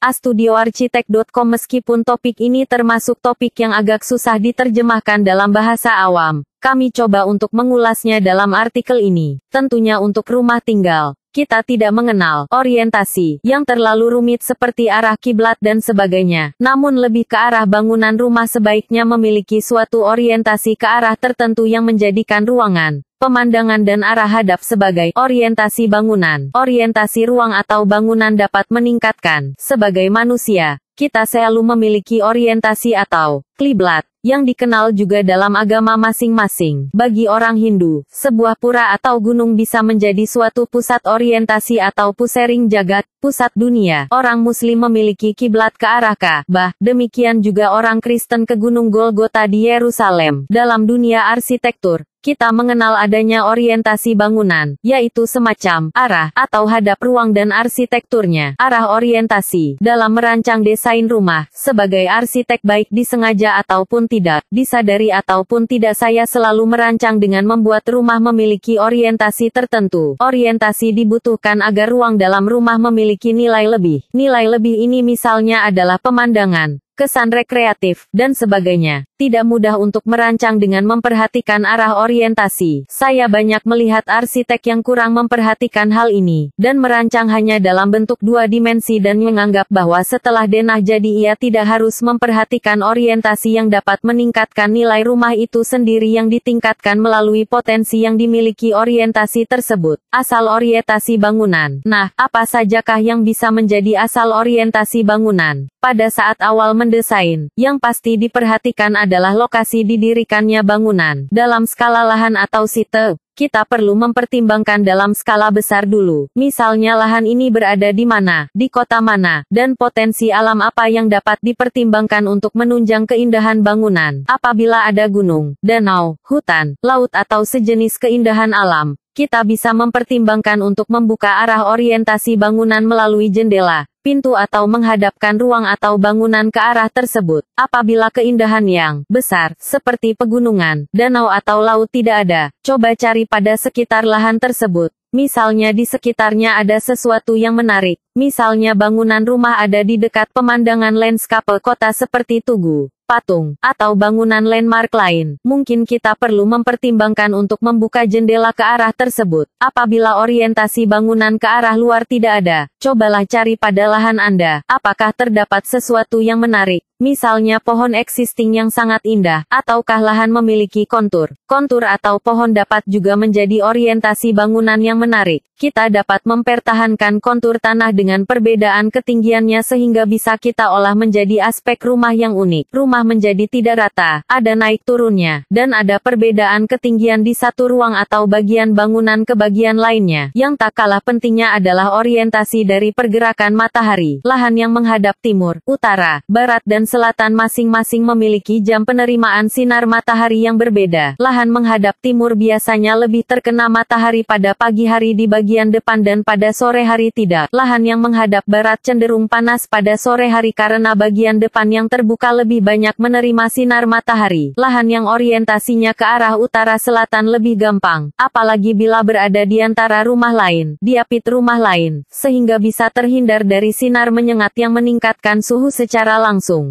astudioarsitek.com. Meskipun topik ini termasuk topik yang agak susah diterjemahkan dalam bahasa awam, kami coba untuk mengulasnya dalam artikel ini. Tentunya untuk rumah tinggal, kita tidak mengenal orientasi yang terlalu rumit seperti arah kiblat dan sebagainya. Namun lebih ke arah bangunan rumah sebaiknya memiliki suatu orientasi ke arah tertentu yang menjadikan ruangan, pemandangan dan arah hadap sebagai orientasi bangunan. Orientasi ruang atau bangunan dapat meningkatkan. Sebagai manusia, kita selalu memiliki orientasi atau kiblat, yang dikenal juga dalam agama masing-masing. Bagi orang Hindu, sebuah pura atau gunung bisa menjadi suatu pusat orientasi atau pusering jagat, pusat dunia. Orang Muslim memiliki kiblat ke arah Ka'bah, demikian juga orang Kristen ke Gunung Golgota di Yerusalem. Dalam dunia arsitektur, kita mengenal adanya orientasi bangunan, yaitu semacam arah atau hadap ruang dan arsitekturnya. Arah orientasi dalam merancang desain rumah, sebagai arsitek baik disengaja ataupun tidak, disadari ataupun tidak, saya selalu merancang dengan membuat rumah memiliki orientasi tertentu. Orientasi dibutuhkan agar ruang dalam rumah memiliki nilai lebih. Nilai lebih ini misalnya adalah pemandangan, kesan rekreatif, dan sebagainya. Tidak mudah untuk merancang dengan memperhatikan arah orientasi. Saya banyak melihat arsitek yang kurang memperhatikan hal ini, dan merancang hanya dalam bentuk dua dimensi dan menganggap bahwa setelah denah jadi ia tidak harus memperhatikan orientasi yang dapat meningkatkan nilai rumah itu sendiri yang ditingkatkan melalui potensi yang dimiliki orientasi tersebut. Asal orientasi bangunan. Nah, apa sajakah yang bisa menjadi asal orientasi bangunan? Pada saat awal mendesain, yang pasti diperhatikan adalah lokasi didirikannya bangunan. Dalam skala lahan atau site, kita perlu mempertimbangkan dalam skala besar dulu. Misalnya lahan ini berada di mana, di kota mana, dan potensi alam apa yang dapat dipertimbangkan untuk menunjang keindahan bangunan. Apabila ada gunung, danau, hutan, laut atau sejenis keindahan alam, kita bisa mempertimbangkan untuk membuka arah orientasi bangunan melalui jendela, pintu atau menghadapkan ruang atau bangunan ke arah tersebut. Apabila keindahan yang besar, seperti pegunungan, danau atau laut tidak ada, coba cari pada sekitar lahan tersebut. Misalnya di sekitarnya ada sesuatu yang menarik. Misalnya bangunan rumah ada di dekat pemandangan landscape kota seperti tugu, patung, atau bangunan landmark lain. Mungkin kita perlu mempertimbangkan untuk membuka jendela ke arah tersebut. Apabila orientasi bangunan ke arah luar tidak ada, cobalah cari pada lahan Anda, apakah terdapat sesuatu yang menarik. Misalnya pohon existing yang sangat indah, ataukah lahan memiliki kontur. Kontur atau pohon dapat juga menjadi orientasi bangunan yang menarik. Kita dapat mempertahankan kontur tanah dengan perbedaan ketinggiannya sehingga bisa kita olah menjadi aspek rumah yang unik. Rumah menjadi tidak rata, ada naik turunnya, dan ada perbedaan ketinggian di satu ruang atau bagian bangunan ke bagian lainnya. Yang tak kalah pentingnya adalah orientasi dari pergerakan matahari. Lahan yang menghadap timur, utara, barat dan selatan masing-masing memiliki jam penerimaan sinar matahari yang berbeda. Lahan menghadap timur biasanya lebih terkena matahari pada pagi hari di bagian depan dan pada sore hari tidak. Lahan yang menghadap barat cenderung panas pada sore hari karena bagian depan yang terbuka lebih banyak menerima sinar matahari. Lahan yang orientasinya ke arah utara selatan lebih gampang, apalagi bila berada di antara rumah lain, diapit rumah lain, sehingga bisa terhindar dari sinar menyengat yang meningkatkan suhu secara langsung.